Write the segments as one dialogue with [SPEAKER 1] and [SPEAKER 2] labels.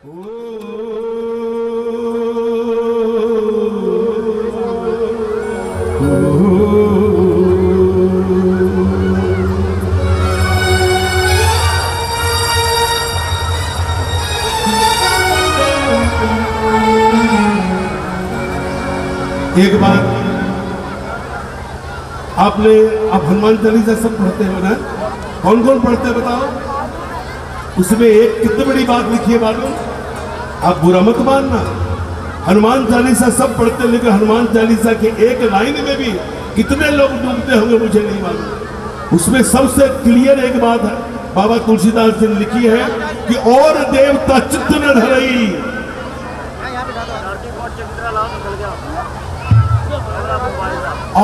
[SPEAKER 1] एक बात आपने, आप हनुमान चालीसा सब पढ़ते हो ना? कौन कौन पढ़ते हैं बताओ? उसमें एक कितनी बड़ी बात लिखी है मालूम? आप बुरा मत मानना, हनुमान चालीसा सब पढ़ते, लेकिन हनुमान चालीसा के एक लाइन में भी कितने लोग डूबते होंगे मुझे नहीं मालूम। उसमें सबसे क्लियर एक बात है, बाबा तुलसीदास जी ने लिखी है कि और देवता चित्त न धरई।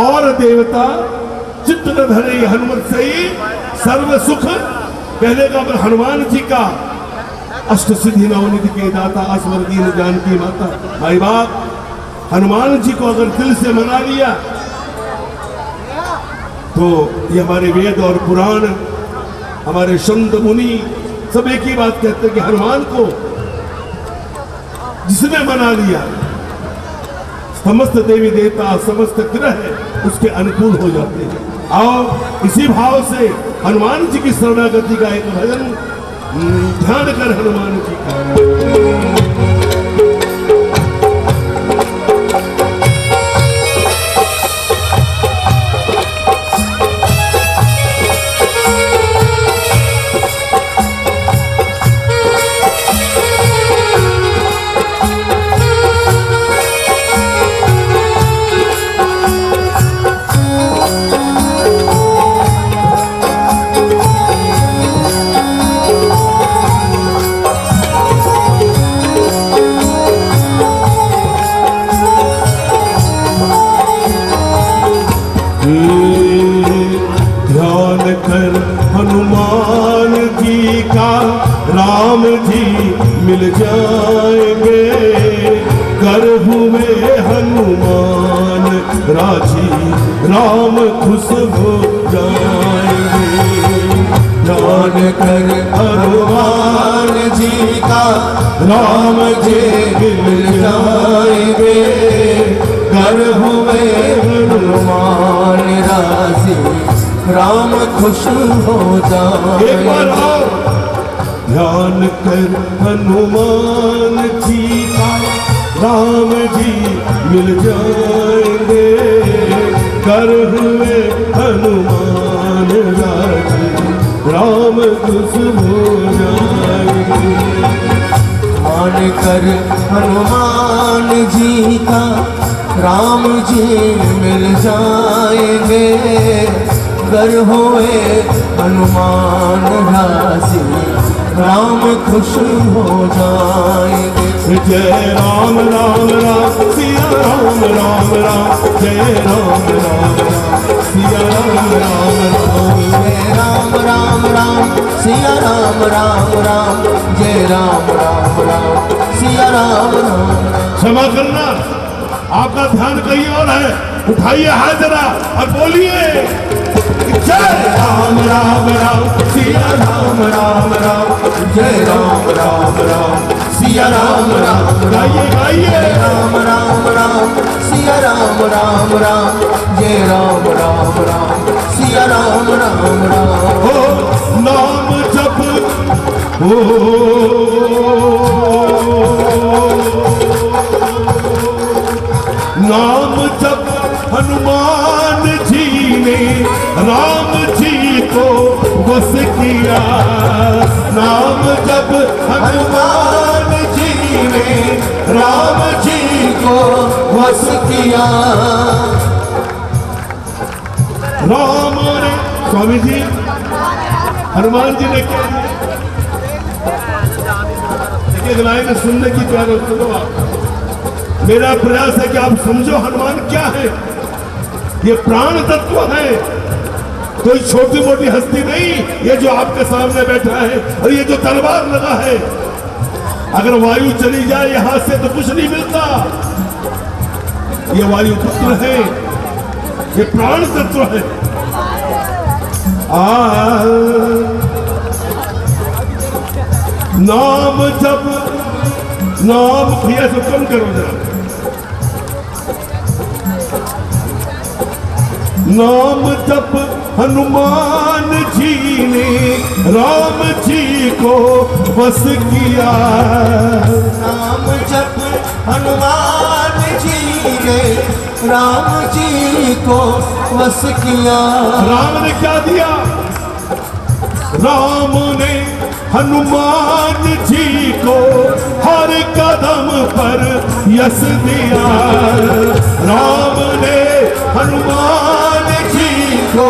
[SPEAKER 1] और देवता चित्त न धरई हनुमत सही सर्व सुख। पहले का हनुमान जी का अष्ट सिद्धि नवनिधि के दाता अस्वर्गीय जानकी माता। भाई बाप, हनुमान जी को अगर दिल से मना लिया तो ये हमारे वेद और पुराण, हमारे संत मुनि सब एक ही बात कहते हैं कि हनुमान को जिसने मना लिया समस्त देवी देवता समस्त ग्रह उसके अनुकूल हो जाते हैं। आओ इसी भाव से हनुमान जी की शरणागति का एक भजन ध्यान कर हनुमान जी का। ध्यान कर हनुमान जी का राम जी मिल जाएंगे, गर्भ में हनुमान राजी राम खुश हो जाएंगे। ध्यान कर हनुमान जी का राम जी मिल जाएंगे, गर्भ में हनुमान राजी राम खुश हो जाए। एक बार आओ, ध्यान कर हनुमान जी का राम जी मिल जाएंगे, गर्भ में हनुमान राजी राम खुश हो जाएंगे। ध्यान कर हनुमान जी का राम जी मिल जाएंगे, गर होए हनुमान राजी राम खुश हो जाएंगे। जय राम राम राम सिया राम राम राम, जय राम राम राम सिया राम राम राम, जय राम राम राम सिया राम राम राम, जय राम राम राम सिया राम राम। क्षमा करना, आपका ध्यान कहीं और है, उठाइए हाथ जरा और बोलिए जय राम राम राम सिया राम राम राम, जय राम राम राम सिया राम राम। गाइए गाइए, राम राम राम सिया राम राम राम, जय राम राम राम सिया राम राम राम। हो नाम जप हो नाम जप हनुमान जी ने राम जी को बस किया। नाम जप हनुमान जी ने राम जी को बस किया। राम ने, स्वामी जी हनुमान जी ने क्या एक लाइन सुनने की प्यार सुनो आप। मेरा प्रयास है कि आप समझो हनुमान क्या है। ये प्राण तत्व है, कोई छोटी मोटी हस्ती नहीं। ये जो आपके सामने बैठा है और ये जो तलवार लगा है, अगर वायु चली जाए यहां से तो कुछ नहीं मिलता। ये वायु पुत्र है, ये प्राण तत्व है। नाम जप नाम भैया से कम करो जरा। नाम जप हनुमान जी ने राम जी को बस किया।
[SPEAKER 2] नाम जप हनुमान जी ने राम जी को वश किया।
[SPEAKER 1] राम ने क्या दिया? राम ने हनुमान जी को हर कदम पर यश दिया। राम ने हनुमान जी को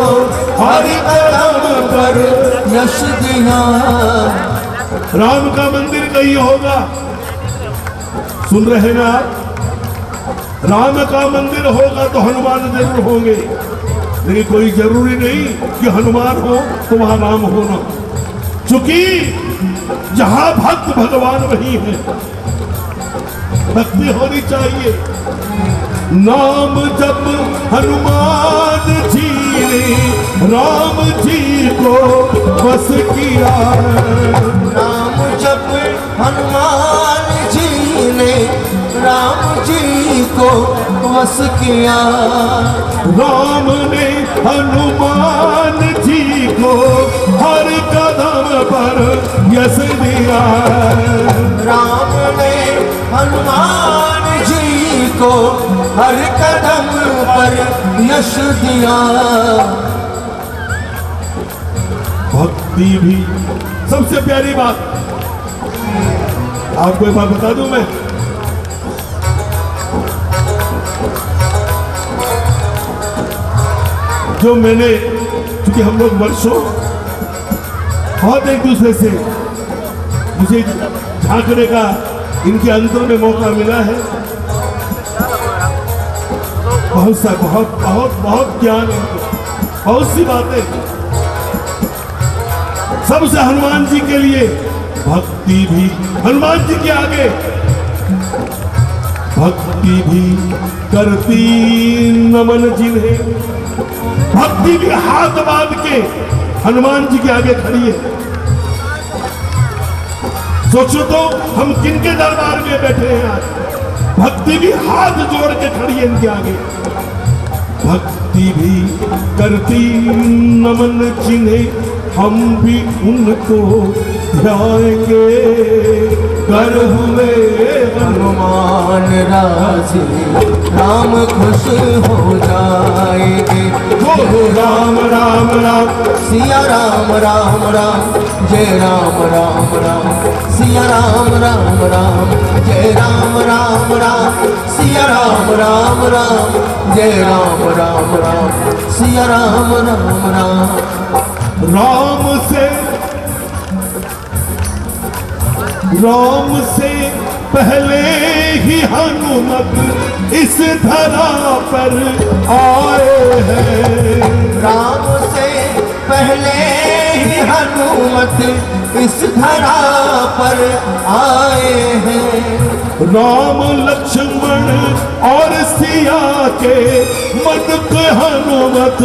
[SPEAKER 1] हर कदम पर
[SPEAKER 2] यश दिया।
[SPEAKER 1] राम का मंदिर कहीं होगा, सुन रहे ना आप? राम का मंदिर होगा तो हनुमान जरूर होंगे, लेकिन कोई जरूरी नहीं कि हनुमान हो तो वहां राम हो ना। चूंकि जहां भक्त भगवान वही है, भक्ति होनी चाहिए। नाम जप हनुमान जी ने राम जी को बस किया।
[SPEAKER 2] नाम जप हनुमान जी ने राम जी को वश किया।
[SPEAKER 1] राम ने हनुमान जी को हर कदम पर यश दिया।
[SPEAKER 2] राम ने हनुमान जी को हर कदम पर यश दिया।
[SPEAKER 1] भक्ति भी सबसे प्यारी बात। आपको एक बात बता दूं मैं, जो मैंने, क्योंकि हम लोग वर्षों बहुत एक दूसरे से मुझे झांकने का इनके अंतर में मौका मिला है। बहुत सा बहुत बहुत बहुत ज्ञान है, बहुत सी बातें। सबसे हनुमान जी के लिए भक्ति भी, हनुमान जी के आगे भक्ति भी करती नमन जिन्हें। भक्ति भी हाथ बांध के हनुमान जी के आगे खड़ी है। सोचो तो हम किनके दरबार में बैठे हैं आज। भक्ति भी हाथ जोड़ के खड़ी है इनके आगे। भक्ति भी करती नमन जिन्हें, हम भी उनको ध्याएंगे। कर हुए
[SPEAKER 2] हनुमान राजी राम खुश हो जाएंगे।
[SPEAKER 1] बोलो राम राम राम
[SPEAKER 2] सिया राम राम राम जय राम राम राम। सिया राम राम राम जय राम राम राम। सिया राम राम राम जय राम राम राम। सिया राम राम राम।
[SPEAKER 1] राम से पहले ही हनुमत इस धरा पर आए हैं।
[SPEAKER 2] राम से पहले ही हनुमत इस धरा पर आए हैं।
[SPEAKER 1] राम लक्ष्मण और सिया के मन को हनुमत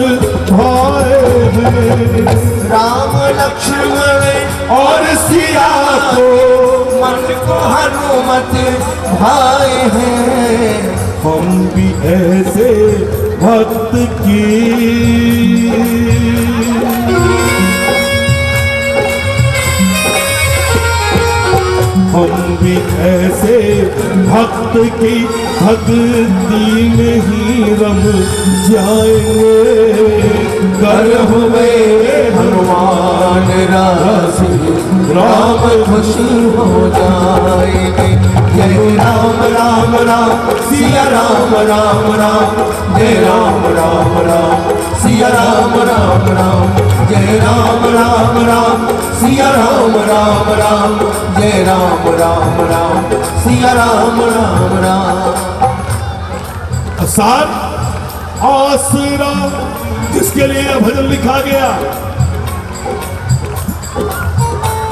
[SPEAKER 1] भाए हैं।
[SPEAKER 2] राम लक्ष्मण
[SPEAKER 1] और सिया को
[SPEAKER 2] मन को हनुमत भाए हैं।
[SPEAKER 1] हम भी ऐसे भक्त की हम भी ऐसे भक्त की भक्ति में ही रम जाएंगे। कर हुए
[SPEAKER 2] हनुमान राजी राम खुश हो जाएंगे। जय राम राम राम सिया राम राम राम। जय राम राम राम सिया राम राम राम। जय राम राम राम सिया राम राम राम। जय राम राम राम सिया राम राम राम।
[SPEAKER 1] साथ आसरा जिसके लिए यह भजन लिखा गया,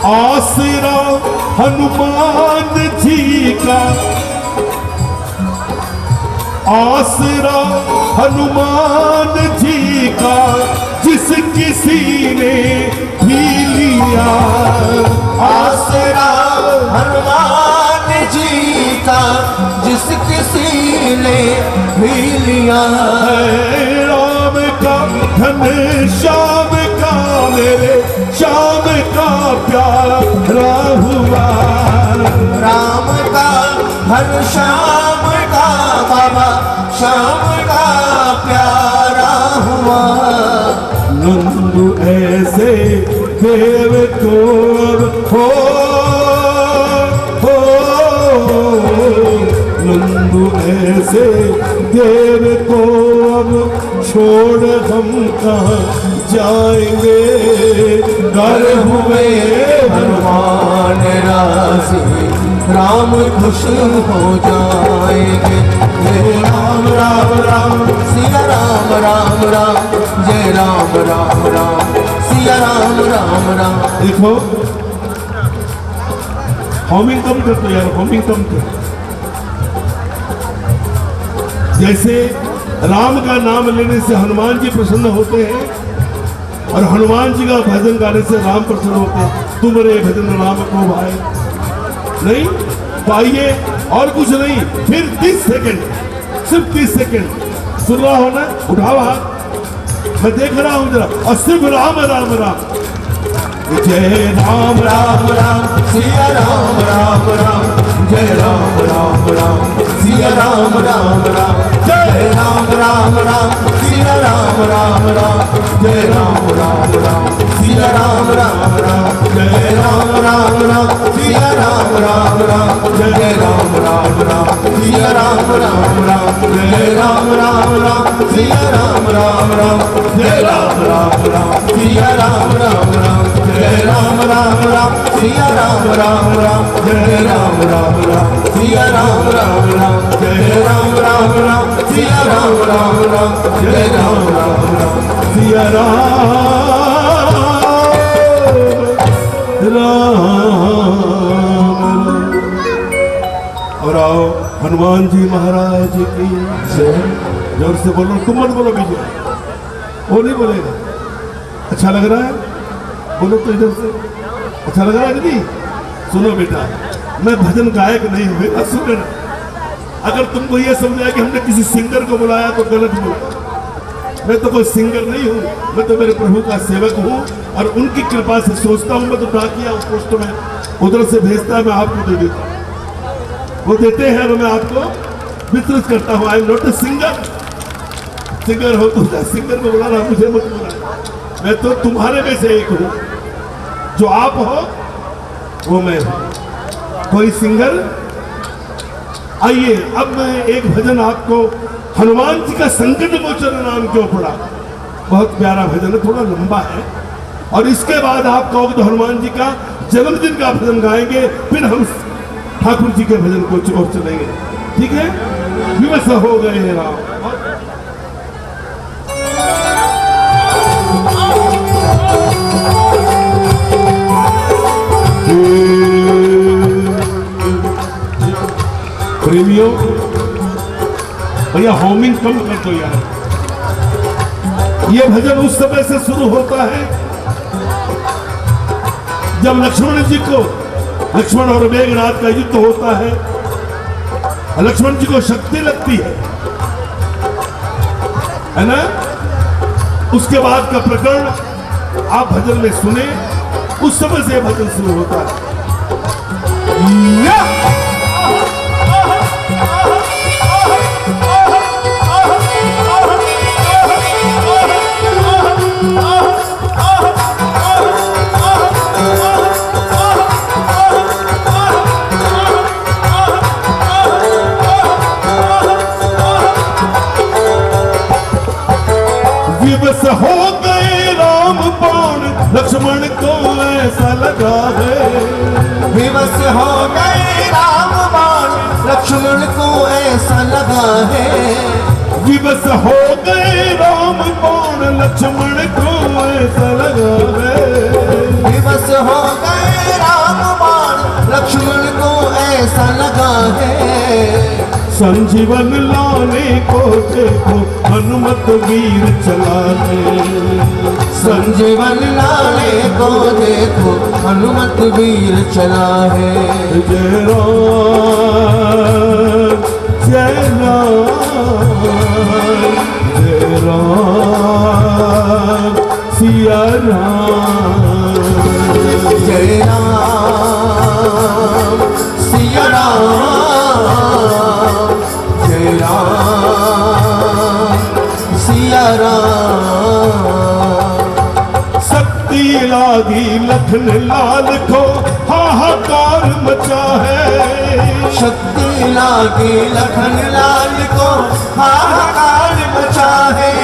[SPEAKER 1] आसरा हनुमान जी का, आसरा हनुमान जी का जिस किसी ने भी लिया।
[SPEAKER 2] आसरा हनुमान जी दिया।
[SPEAKER 1] राम का धन श्याम का मेरे श्याम का प्यारा हुआ।
[SPEAKER 2] राम का धन श्याम का बाबा श्याम का प्यारा हुआ।
[SPEAKER 1] नंदू ऐसे देव को हो नंदू ऐसे देव को अब छोड़ हम कहाँ जाएंगे।
[SPEAKER 2] घर हुए हनुमान राशि राम खुश हो जाएंगे। जय राम राम राम सिया राम राम राम जय राम राम राम सिया राम राम राम।
[SPEAKER 1] देखो हॉमिंग कम कर दो यार, हॉमिंग कम कर। जैसे राम का नाम लेने से हनुमान जी प्रसन्न होते हैं और हनुमान जी का भजन गाने से राम प्रसन्न होते हैं। तुम्हारे भजन राम को भाई नहीं पाइए और कुछ नहीं। फिर 30 सेकंड, सिर्फ 30 सेकंड सुन रहा हो ना, उठाओ हाथ, मैं देख रहा हूं जरा। और सिर्फ राम राम राम जय राम
[SPEAKER 2] राम राम सिया राम राम राम जय राम राम राम सिया राम राम राम जय राम राम राम सिया राम राम राम जय राम राम राम सिया राम राम राम जय राम राम राम सिया राम राम राम जय राम राम राम सिया राम राम राम जय राम राम राम सिया राम राम राम जय राम राम राम सिया राम राम राम जय राम राम राम सिया राम राम राम जय राम राम राम सिया राम राम राम जय राम राम राम सिया राम राम राम जय राम राम राम
[SPEAKER 1] सिया राम। और आओ हनुमान जी महाराज की जय। जोर से बोलो, तुम मत बोलो विजय, वो नहीं बोलेगा। अच्छा लग रहा है, बोलो तो इधर से। अच्छा लग रहा है दीदी? सुनो बेटा, मैं भजन गायक नहीं हूँ, मेरा सुनो। अगर तुमको ये समझा कि हमने किसी सिंगर को बुलाया तो गलत बोला। मैं तो कोई सिंगर नहीं हूँ, मैं तो मेरे प्रभु का सेवक हूँ और उनकी कृपा से सोचता हूँ। मैं तो डाकिया उस पोस्ट में उधर से भेजता है, मैं आपको दे देता हूँ। वो देते हैं और मैं आपको वितरित करता हूँ। I am not a singer. Singer हो तो सिंगर को बुला रहा, मुझे मत बुला। मैं तो तुम्हारे में से एक हूँ। जो आप हो वो मैं हूँ। कोई सिंगर। आइए अब मैं एक भजन आपको हनुमान जी का संकट मोचन नाम क्यों पड़ा। बहुत प्यारा भजन है, थोड़ा लंबा है। और इसके बाद आप कहोगे तो हनुमान जी का जन्मदिन का भजन गाएंगे, फिर हम ठाकुर जी के भजन को और चलेंगे। ठीक है? विवश हो गए हैं राम। प्रेमियों भैया होमिंग कम कर दो यार। ये भजन उस समय से शुरू होता है जब लक्ष्मण जी को, लक्ष्मण और मेघनाद का युद्ध होता है। लक्ष्मण जी को शक्ति लगती है ना। उसके बाद का प्रकरण आप भजन में सुने, उस समय से भजन शुरू होता है। विवश हो गए राम बाण लक्ष्मण को ऐसा लगा है।
[SPEAKER 2] विवश हो गए राम बाण लक्ष्मण को ऐसा लगा है।
[SPEAKER 1] विवश हो गए राम बाण लक्ष्मण को ऐसा लगा है।
[SPEAKER 2] विवश हो गए राम बाण लक्ष्मण को ऐसा लगा है।
[SPEAKER 1] संजीवन लाने को देखो हनुमत वीर चलाने।
[SPEAKER 2] संजीवन लाने को देखो हनुमत वीर चला है।
[SPEAKER 1] जय राम जय राम सिया राम।
[SPEAKER 2] जय राम सिया राम, जय राम सिया राम।
[SPEAKER 1] शक्ति लागी लखन लाल को हाहाकार मचा है।
[SPEAKER 2] शक्ति लागी लखन लाल को हाहाकार मचा है।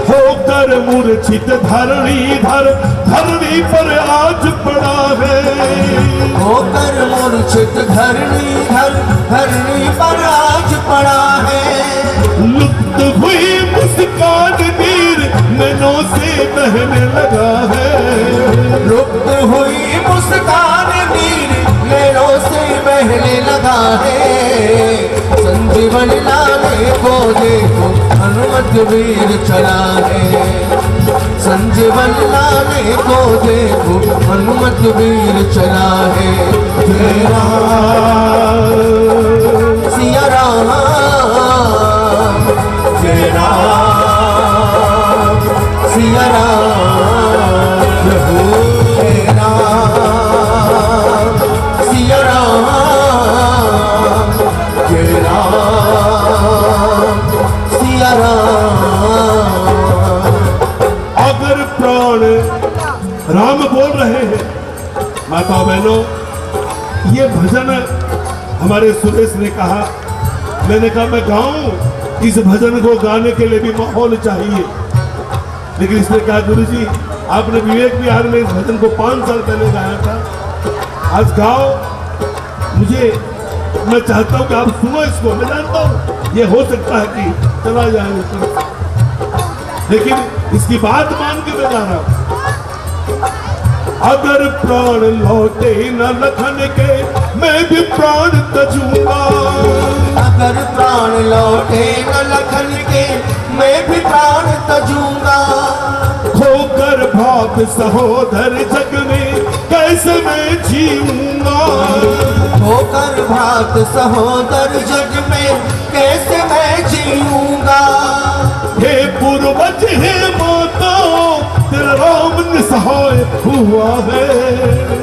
[SPEAKER 1] होकर मूर्छित धरणी पर आज पड़ा है।
[SPEAKER 2] होकर मूर्छित धरणी पर आज पड़ा है।
[SPEAKER 1] लुप्त हुई मुस्कान नीर नैनों से बहने लगा है।
[SPEAKER 2] लुप्त हुई मुस्कान नीर नैनों से बहने लगा है। संजीवन लाने को देखो हनुमत वीर चला है। संजीवन लाने को देखो हनुमत वीर चला है। जय राम सिया राम, जय राम सिया राम। प्रभु जय राम सिया राम, जय राम सिया राम।
[SPEAKER 1] अगर प्राण राम बोल रहे हैं माता बहनों, ये भजन हमारे सुरेश ने कहा, मैंने कहा मैं गाऊं। इस भजन को गाने के लिए भी माहौल चाहिए, लेकिन इसने कहा गुरुजी आपने विवेक विहार में इस भजन को 5 साल पहले गाया था, आज गाओ। मैं चाहता हूं कि आप सुनो इसको। मैं जानता हूं ये हो सकता है कि चला जाए ऊपर, लेकिन इसकी बात मान के मैं गा रहा हूं। अगर प्राण लौटे न लखन के मैं भी प्राण तजूंगा।
[SPEAKER 2] अगर प्राण लौटे न लखन के मैं भी प्राण तजूंगा।
[SPEAKER 1] खोकर भाग सहोदर जग में कैसे मैं जीऊंगा।
[SPEAKER 2] होकर भात सहोदर जग में कैसे मैं जीऊंगा।
[SPEAKER 1] हे पूर्वज हे माताओं तेरा राम निसहाय हुआ है।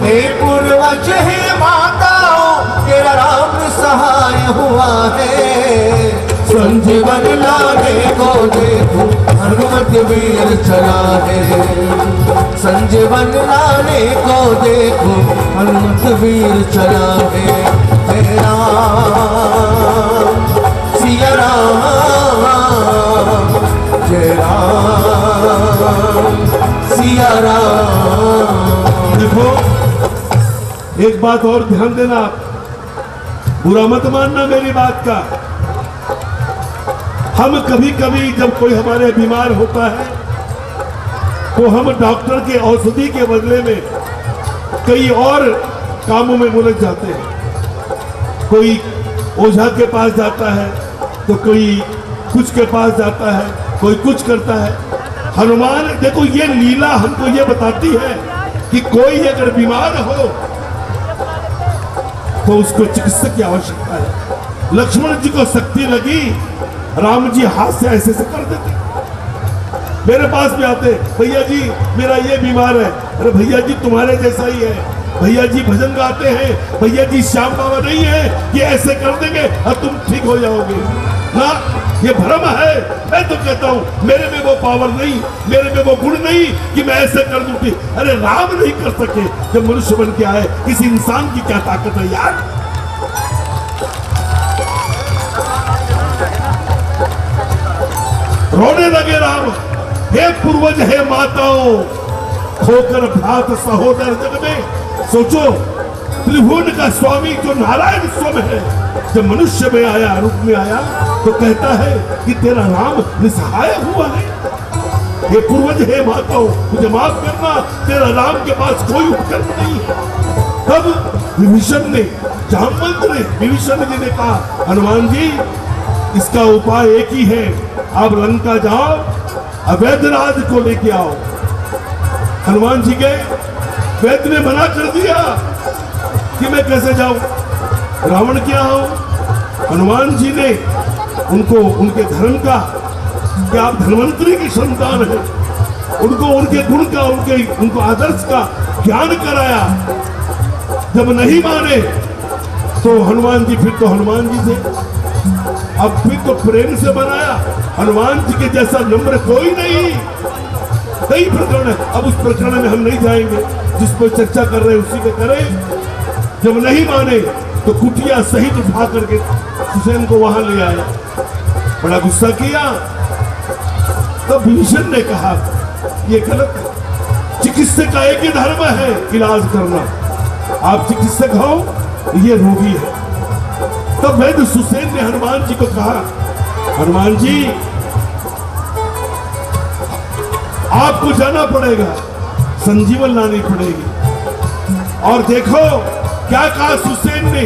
[SPEAKER 2] हे पूर्वज हे माताओं तेरा राम सहाय हुआ है। संजीवन लाने को देखो हनुमत वीर चला है। संजीवन लाने को देखो हनुमत वीर चला है। जय राम सिया राम, जय राम सिया राम।
[SPEAKER 1] देखो एक बात और ध्यान देना, बुरा मत मानना मेरी बात का। हम कभी कभी जब कोई हमारे बीमार होता है तो हम डॉक्टर के औषधि के बदले में कई और कामों में उलझ जाते हैं। कोई ओझा के पास जाता है तो कोई कुछ के पास जाता है, कोई कुछ करता है। हनुमान देखो ये लीला हमको ये बताती है कि कोई अगर बीमार हो तो उसको चिकित्सक की आवश्यकता है। लक्ष्मण जी को शक्ति लगी, राम जी हाथ से ऐसे से कर देते, मेरे पास भी आते, भैया जी मेरा ये बीमार है। अरे भैया जी तुम्हारे जैसा ही है। भैया जी भजन गाते हैं, भैया जी श्याम बाबा नहीं है ये ऐसे कर देंगे और तुम ठीक हो जाओगे ना। ये भ्रम है। मैं तो कहता हूं मेरे में वो पावर नहीं, मेरे में वो गुण नहीं कि मैं ऐसे कर दूं कि अरे राम नहीं कर सके जब मनुष्य बन के आए। इस इंसान की क्या ताकत है यार। रोने लगे राम, हे पूर्वज हे माताओं खोकर भ्रात सहोदर जग में। सोचो त्रिभुवन का स्वामी जो नारायण स्वयं है जब मनुष्य में आया, रूप में आया तो कहता है कि तेरा राम निसहाय हुआ है। हे पूर्वज हे माताओं मुझे माफ करना, तेरा राम के पास कोई उपकरण नहीं है। तब विभीषण ने जामवंत ने विभीषण जी ने कहा हनुमान जी इसका उपाय एक ही है, आप लंका जाओ अवैधराज को लेके आओ। हनुमान जी गए, वैद्य ने मना कर दिया कि मैं कैसे जाऊं, रावण क्या हो। हनुमान जी ने उनको उनके धर्म का कि आप धन्वंतरी की संतान है, उनको उनके गुण का, उनको आदर्श का ज्ञान कराया। जब नहीं माने तो हनुमान जी, फिर तो हनुमान जी थे। अब फिर तो प्रेम से बनाया। हनुमान जी के जैसा नम्र कोई नहीं। कई प्रकरण है, अब उस प्रकरण में हम नहीं जाएंगे। जिस पर चर्चा कर रहे हैं उसी पे करें। जब नहीं माने तो कुटिया सहित उठा करके हुसैन को वहां ले आया। बड़ा गुस्सा किया। तो भीषण ने कहा ये गलत है। चिकित्सक का एक ही धर्म है, इलाज करना। आप चिकित्सक हो, ये रोगी है। तब वैद्य सुसेन ने हनुमान जी को कहा, हनुमान जी आपको जाना पड़ेगा, संजीवन लानी पड़ेगी। और देखो क्या कहा सुसेन ने,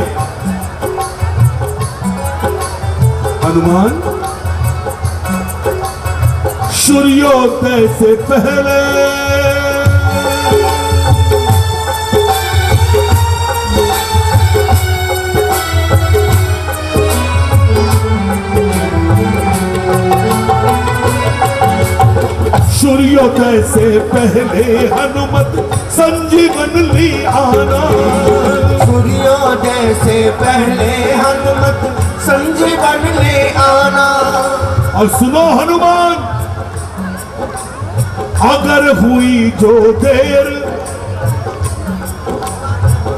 [SPEAKER 1] हनुमान सूर्योदय से पहले सूर्योदय से पहले हनुमत संजीवन ली आना।
[SPEAKER 2] सूर्योदय से पहले हनुमत संजीवन ले आना।
[SPEAKER 1] और सुनो हनुमान, अगर हुई जो देर,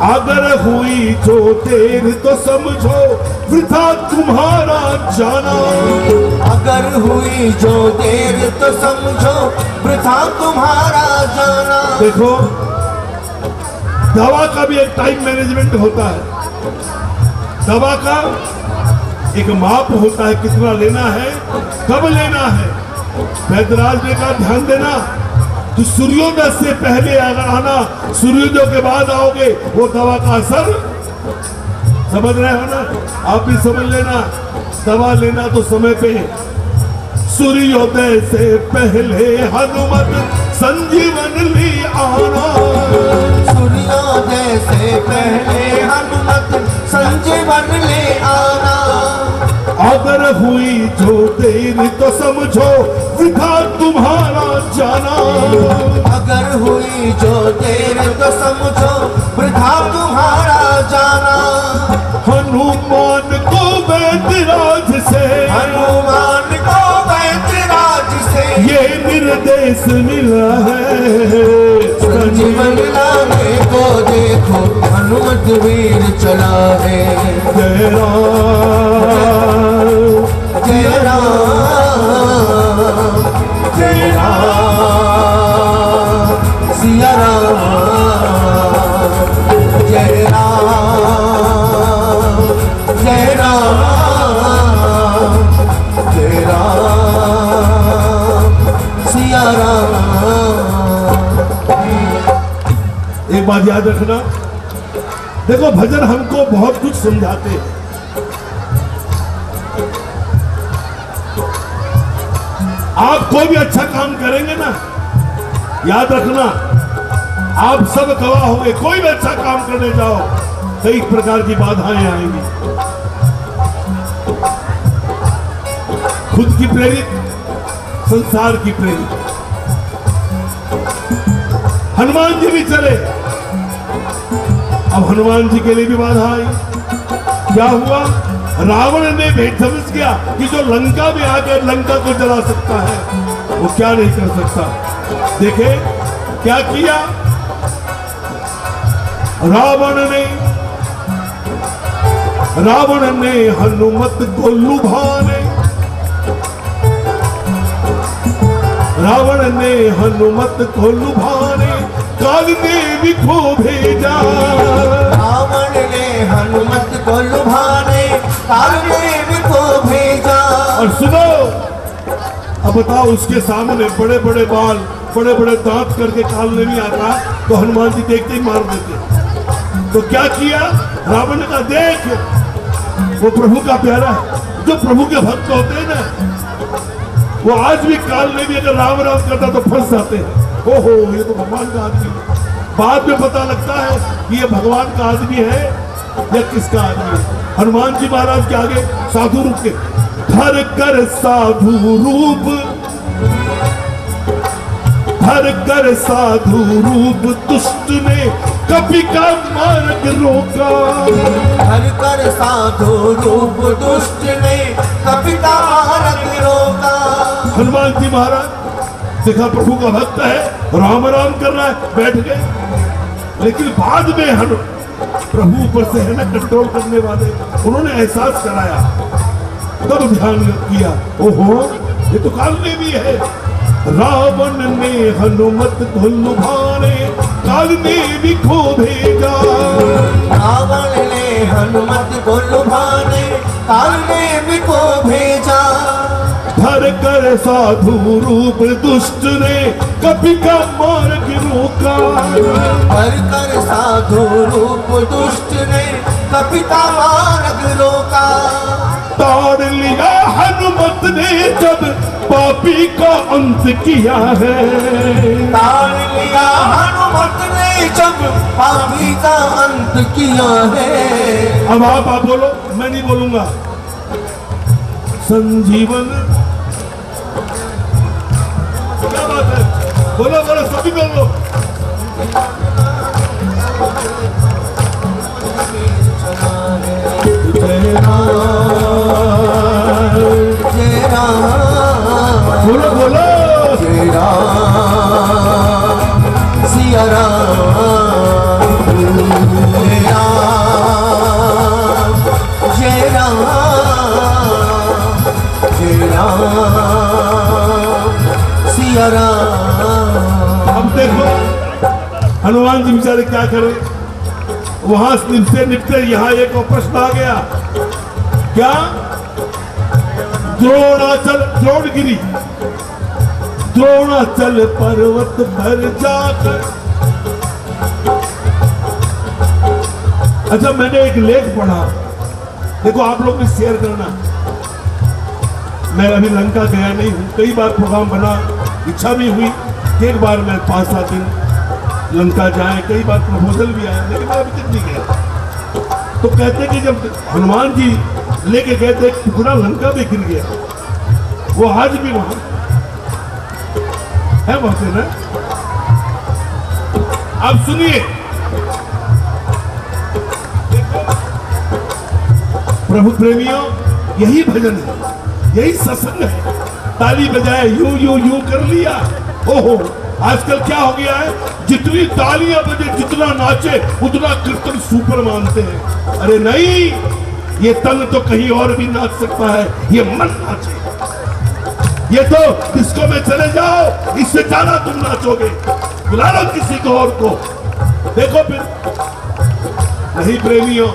[SPEAKER 1] अगर हुई जो देर तो समझो वृथा तुम्हारा जाना।
[SPEAKER 2] अगर हुई जो देर तो समझो वृथा तुम्हारा जाना।
[SPEAKER 1] देखो दवा का भी एक टाइम मैनेजमेंट होता है। दवा का एक माप होता है, कितना लेना है, कब लेना है। वैद्यराज ने कहा ध्यान देना, तो सूर्योदय से पहले अगर आना, सूर्योदय के बाद आओगे, वो दवा का असर समझ रहे हो ना। आप भी समझ लेना, दवा लेना तो समय पे। सूर्योदय से पहले हनुमत संजीवन ली आना।
[SPEAKER 2] सूर्योदय से पहले हनुमत संजीवन ले आना।
[SPEAKER 1] अगर हुई जो देर तो समझो वृथा तुम्हारा जाना।
[SPEAKER 2] अगर हुई जो देर तो समझो वृथा तुम्हारा जाना।
[SPEAKER 1] हनुमान को वैद्यराज से,
[SPEAKER 2] हनुमान को वैद्यराज से
[SPEAKER 1] ये निर्देश मिला है।
[SPEAKER 2] संजीवन लाने को देखो हनुमत वीर चला है।
[SPEAKER 1] जय राम
[SPEAKER 2] जय राम जय राम सिया राम। जय राम जय राम जय राम सिया राम।
[SPEAKER 1] एक बात याद रखना, देखो भजन हमको बहुत कुछ समझाते हैं। आप कोई भी अच्छा काम करेंगे ना, याद रखना आप सब गवाह होंगे। कोई भी अच्छा काम करने जाओ, कई प्रकार की बाधाएं आएंगी। खुद की प्रेरित, संसार की प्रेरित। हनुमान जी भी चले, अब हनुमान जी के लिए भी बाधा आई। क्या हुआ, रावण ने भेद समझ किया कि जो लंका में आकर लंका को जला सकता है वो क्या नहीं कर सकता। देखे क्या किया रावण ने हनुमत को लुभाने, रावण ने हनुमत को लुभाने काल देवी को भेजा।
[SPEAKER 2] रावण ने हनुमत को लुभाने काल देवी को भेजा।
[SPEAKER 1] और सुनो, अब बताओ उसके सामने बड़े बड़े बाल, बड़े बड़े दांत करके काल नहीं आता तो हनुमान जी देखते ही मार देते। तो क्या किया रावण ने कहा, देख वो प्रभु का प्यारा है। जो प्रभु के भक्त होते हैं ना, वो आज भी काल में भी अगर राम राम करता तो फंस जाते हैं। ओहो ये तो भगवान का आदमी है। बाद में पता लगता है कि ये भगवान का आदमी है या किसका आदमी है। हनुमान जी महाराज के आगे साधु रूप के धर कर साधु रूप, धर कर साधु रूप दुष्ट ने कपि का मार्ग रोका।
[SPEAKER 2] हर कर साधु रूप दुष्ट ने कपि का मार्ग रोका।
[SPEAKER 1] हनुमान जी महाराज देखा प्रभु का भक्त है, राम राम कर रहा है, बैठ गए। लेकिन बाद में प्रभु ऊपर से है ना कंट्रोल करने वाले, उन्होंने एहसास कराया, तब ध्यान किया, ओहो ये तो काल में भी है। रावण ने हनुमत को लुभाने काल में भी खो भेजा।
[SPEAKER 2] रावण ने हनुमत को लुभाने काल में भी खो भेजा।
[SPEAKER 1] धर कर साधु रूप दुष्ट ने कपि का मार्ग रोका।
[SPEAKER 2] धर कर साधु रूप दुष्ट ने कपि का मार्ग रोका।
[SPEAKER 1] ताड़ लिया हनुमत ने जब पापी का अंत किया है।
[SPEAKER 2] ताड़ लिया हनुमत ने जब पापी का अंत किया है।
[SPEAKER 1] अब आप बोलो, मैं नहीं बोलूंगा। संजीवन, क्या बात है, बोलो बोलो सभी बोलो। जय राम,
[SPEAKER 2] जय राम,
[SPEAKER 1] बोलो बोलो।
[SPEAKER 2] जय राम सिया राम, जय राम, जय राम, जय राम सिया राम।
[SPEAKER 1] अब देखो हनुमान जी बेचारे क्या करें, वहां से निपटे यहाँ एक और प्रश्न आ गया, क्या द्रोणाचल, द्रोणगिरी, द्रोणाचल पर्वत पर जाकर। अच्छा मैंने एक लेख पढ़ा, देखो आप लोग भी शेयर करना। मैं अभी लंका गया नहीं हूं, कई बार प्रोग्राम बना, इच्छा भी हुई कि एक बार मैं 5-7 दिन लंका जाए, कई बार प्रपोजल भी आया, लेकिन मैं अभी तक नहीं गया। तो कहते कि जब हनुमान जी लेके गए थे, टुकड़ा लंका में गिर गया, वो आज भी वहां है, वहां पे ना। अब सुनिए, प्रभु प्रेमियों, यही भजन है, यही सत्संग है। ताली बजाए यूं यूं यूं कर लिया, ओहो आजकल क्या हो गया है, जितनी तालियां बजे, जितना नाचे, उतना कीर्तन सुपर मानते हैं। अरे नहीं, ये तन तो कहीं और भी नाच सकता है, ये मन नाचे। ये तो डिस्को में चले जाओ, इससे ज्यादा तुम नाचोगे, बुला लो किसी को और को, देखो फिर। नहीं प्रेमियों,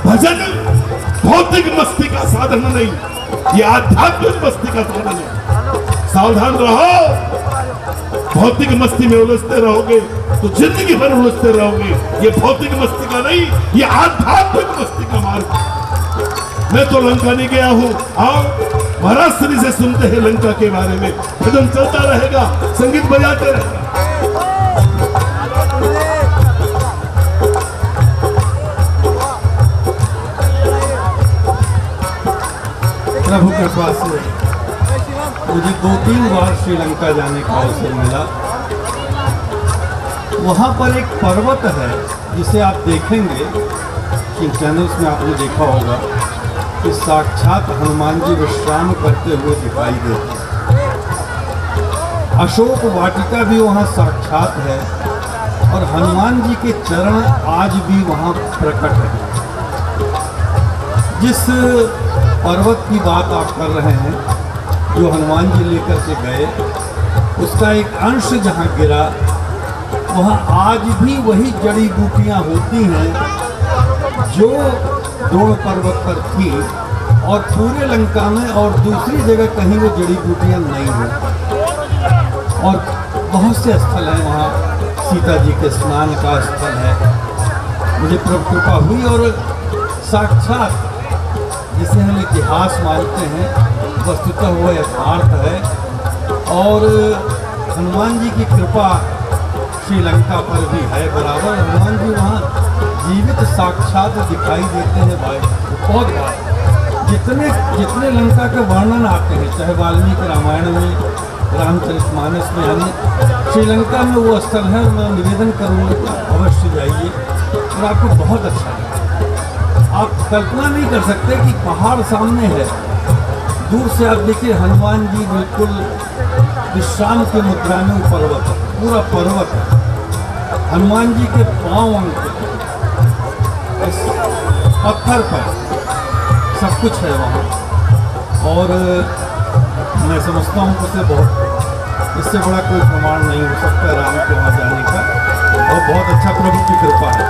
[SPEAKER 1] भजन भौतिक मस्ती का साधन नहीं, ये आध्यात्मिक मस्ती का साधन है। सावधान रहो, भौतिक मस्ती में उलझते रहोगे तो जिंदगी भर उलझते रहोगे। ये भौतिक मस्ती का नहीं, ये आध्यात्मिक मस्ती का मार्ग। मैं तो लंका नहीं गया हूं, आओ महाराष्ट्र से सुनते हैं लंका के बारे में। भजन चलता रहेगा, संगीत बजाते रहेगा।
[SPEAKER 3] प्रभु कृपा से मुझे 2-3 बार श्रीलंका जाने का अवसर मिला। वहाँ पर एक पर्वत है जिसे आप देखेंगे कि चैनल्स में आपने देखा होगा कि साक्षात हनुमान जी विश्राम करते हुए दिखाई देते हैं। अशोक वाटिका भी वहाँ साक्षात है और हनुमान जी के चरण आज भी वहाँ प्रकट है। जिस पर्वत की बात आप कर रहे हैं, जो हनुमान जी लेकर के गए, उसका एक अंश जहाँ गिरा, वहाँ आज भी वही जड़ी बूटियाँ होती हैं जो द्रोण पर्वत पर थी, और पूरे लंका में और दूसरी जगह कहीं वो जड़ी बूटियाँ नहीं हैं। और बहुत से स्थल हैं वहाँ, सीता जी के स्नान का स्थल है। मुझे प्रभु कृपा हुई और साक्षात जिसे हम इतिहास मानते हैं, वस्तुतः वो यथार्थ है। और हनुमान जी की कृपा श्रीलंका पर भी है बराबर। हनुमान जी वहाँ जीवित साक्षात दिखाई देते हैं भाई, बहुत बार। जितने जितने लंका के वर्णन आते हैं, चाहे वाल्मीकि रामायण में, रामचरितमानस में, यानी श्रीलंका में वो स्थल है। मैं निवेदन करूँगा कि आप अवश्य जाइए और आपको बहुत अच्छा लगेगा। आप कल्पना नहीं कर सकते कि पहाड़ सामने है, दूर से आप देखिए हनुमान जी बिल्कुल विश्राम के मुद्रा में पर्वत है, पूरा पर्वत है, हनुमान जी के पांव अंकित इस पत्थर पर सब कुछ है वहाँ। और मैं समझता हूँ कि इससे बड़ा कोई प्रमाण नहीं हो सकता राम के वहाँ जाने का, और बहुत अच्छा प्रभु की कृपा है।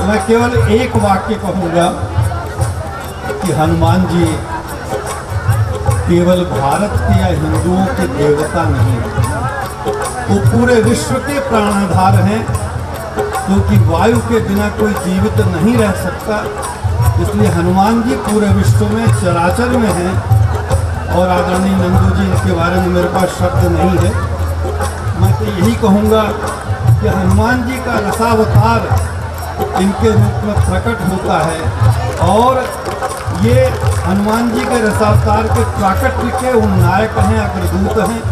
[SPEAKER 3] मैं केवल एक वाक्य कहूँगा कि हनुमान जी केवल भारत के या हिंदुओं के देवता नहीं, वो पूरे विश्व के प्राणाधार हैं, क्योंकि वायु के बिना कोई जीवित नहीं रह सकता। इसलिए हनुमान जी पूरे विश्व में चराचर में हैं। और आदरणीय नंदू जी, इनके बारे में मेरे पास शब्द नहीं है। मैं तो यही कहूँगा कि हनुमान जी का रसावतार इनके रूप में प्रकट होता है, और ये हनुमान जी के रसावतार के प्राकट्य के उन नायक हैं, अग्रदूत हैं।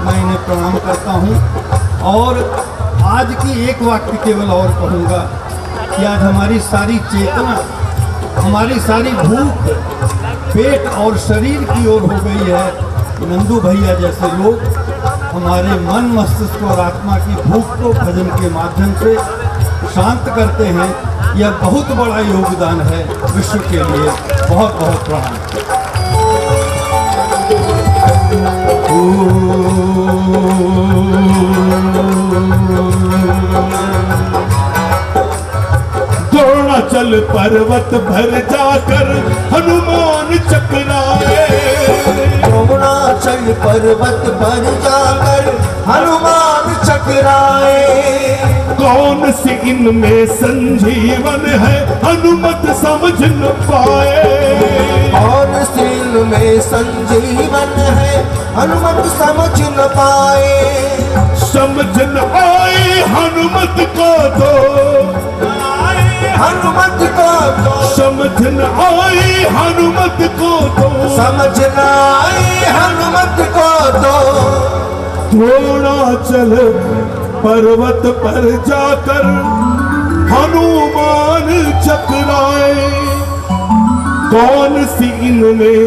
[SPEAKER 3] मैं इन्हें प्रणाम करता हूँ। और आज की एक वाक्य केवल और कहूँगा कि आज हमारी सारी चेतना, हमारी सारी भूख पेट और शरीर की ओर हो गई है। नंदू भैया जैसे लोग हमारे मन, मस्तिष्क और आत्मा की भूख को भजन के माध्यम से शांत करते हैं। यह बहुत बड़ा योगदान है विश्व के लिए। बहुत बहुत प्रणाम।
[SPEAKER 1] द्रोणाचल पर्वत भर जाकर हनुमान चकराए,
[SPEAKER 2] द्रोणाचल पर्वत पर जाकर हनुमान चकराए।
[SPEAKER 1] कौन सी इनमें संजीवन है हनुमत समझ न पाए,
[SPEAKER 2] कौन सी इनमें संजीवन है हनुमत समझ न पाए।
[SPEAKER 1] समझ न आए हनुमत को दो,
[SPEAKER 2] हनुमत को दो,
[SPEAKER 1] समझ न आए हनुमत को दो,
[SPEAKER 2] समझ न आए हनुमत को दो।
[SPEAKER 1] द्रोणाचल पर्वत पर जाकर हनुमान चकराए। कौन सी इनमें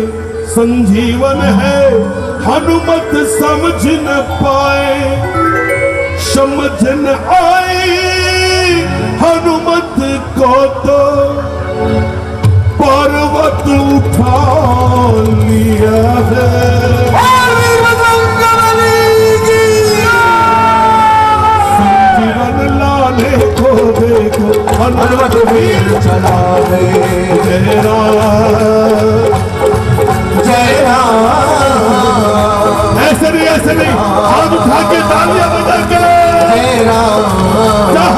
[SPEAKER 1] संजीवन है हनुमत समझ न पाए। समझ न आए हनुमत को तो पर्वत उठा लिया है। संजीवन लाने को देखो हनुमत वीर
[SPEAKER 2] चला रे।
[SPEAKER 1] जय राम
[SPEAKER 2] जय राम।
[SPEAKER 1] ऐसे नहीं हाथ उठा के तालियां बजा के
[SPEAKER 2] जय राम जय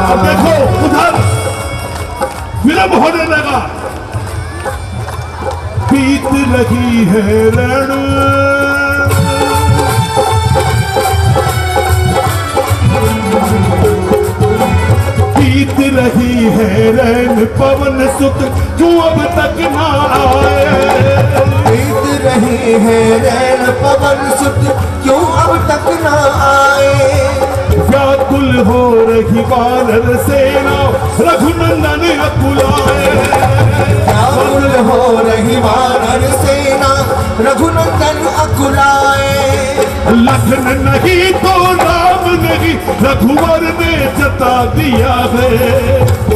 [SPEAKER 1] अब देखो उधर विलंब होने लगा। बीत रही है रण, बीत रही है रैन पवन सुत क्यों अब तक ना आए।
[SPEAKER 2] बीत रही है रैन पवन सुत क्यों अब तक न आए।
[SPEAKER 1] व्याकुल हो रही वानर सेना रघुनंदन अकुलाए।
[SPEAKER 2] व्याकुल हो रही वानर सेना रघुनंदन अकुलाए।
[SPEAKER 1] लखन नहीं तो राम नहीं रघुवर ने जता दिया है।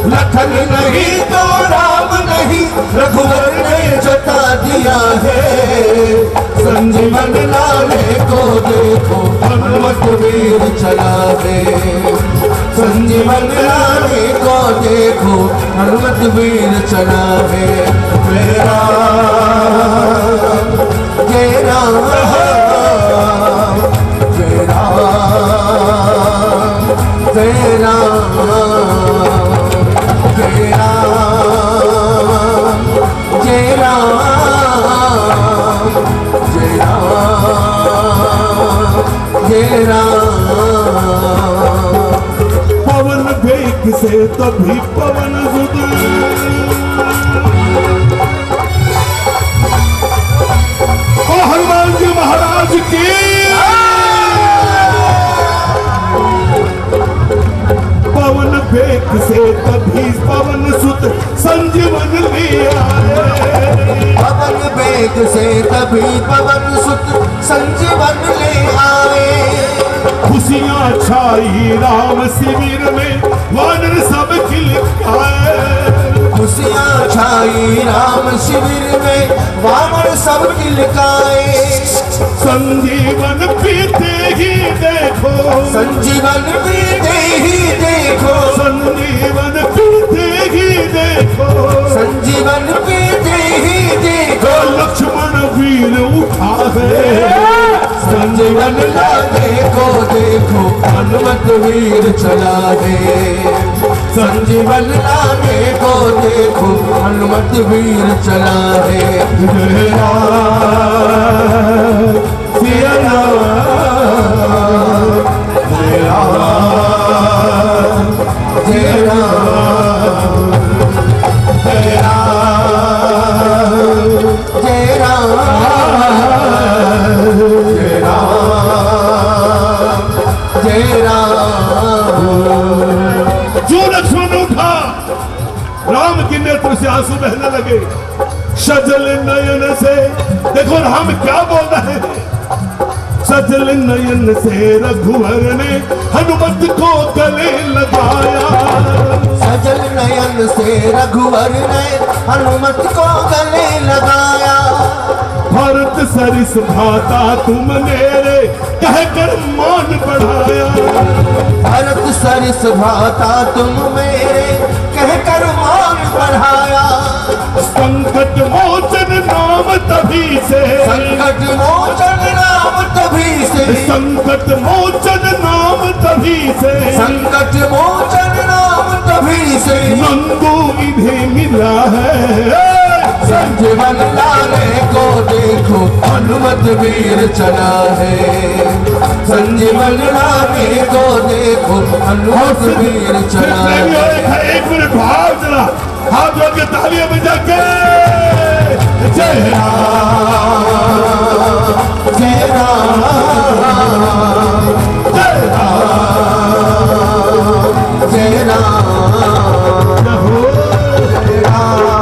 [SPEAKER 2] लखन नहीं तो राम नहीं रघुवर ने जता दिया है। संजीवन लाने को देखो हनुमत वीर चला है। संजीवन लाने को देखो हनुमत वीर चला है। जय राम जय राम जय राम जय राम जय राम जय राम जय राम जय राम।
[SPEAKER 1] पवन वेग से तभी पवन सुत ओ हनुमान जी महाराज की पवन वेग से तभी पवन सुत संजीवन ले आए।
[SPEAKER 2] पवन वेग से तभी पवन सुत संजीवन ले आए।
[SPEAKER 1] खुशियां छाई राम शिविर में वानर सब खिल आए।
[SPEAKER 2] खुशियां छाई राम शिविर में वानर सब खिलकाए।
[SPEAKER 1] संजीवन पीते ही देखो
[SPEAKER 2] संजीवन पीते ही देखो
[SPEAKER 1] संजीवन पीते ही देखो
[SPEAKER 2] संजीवन पीते ही देखो
[SPEAKER 1] लक्ष्मण वीर उठा है।
[SPEAKER 2] संजीवन लाने को देखो हनुमत वीर चला है। संजीवन लाने को देखो हनुमत वीर चला है।
[SPEAKER 1] जय राम सिया राम जय राम
[SPEAKER 2] जय राम
[SPEAKER 1] जय राम
[SPEAKER 2] जय राम जय राम जय राम।
[SPEAKER 1] जो लक्ष्मण उठा राम के नेत्र से आंसू बहने लगे। सजल नयन से देखो राम क्या बोल रहे हैं। सजल नयन से रघुवर ने हनुमत को गले लगाया।
[SPEAKER 2] सजल नयन से रघुवर ने हनुमत को गले लगाया।
[SPEAKER 1] भरत सरिस भाता तुम मेरे कहकर मान बढ़ाया।
[SPEAKER 2] भरत सरिस भाता तुम मेरे कहकर मान बढ़ाया।
[SPEAKER 1] संकट मोचन नाम तभी से
[SPEAKER 2] संकट मोचन नाम तभी से
[SPEAKER 1] संकट मोचन नाम तभी से
[SPEAKER 2] संकट मोचन नाम तभी से
[SPEAKER 1] नंदू इन्हें मिला है।
[SPEAKER 2] संजीवन लाने को देखो हनुमत वीर चला है। संजीवन लाने को देखो हनुमत वीर चला है।
[SPEAKER 1] एक मिनट भाव चला हाथ जोड़ के तालियां बजा के जय
[SPEAKER 2] राम जय राम
[SPEAKER 1] जय राम
[SPEAKER 2] जय राम
[SPEAKER 1] हो
[SPEAKER 2] जय राम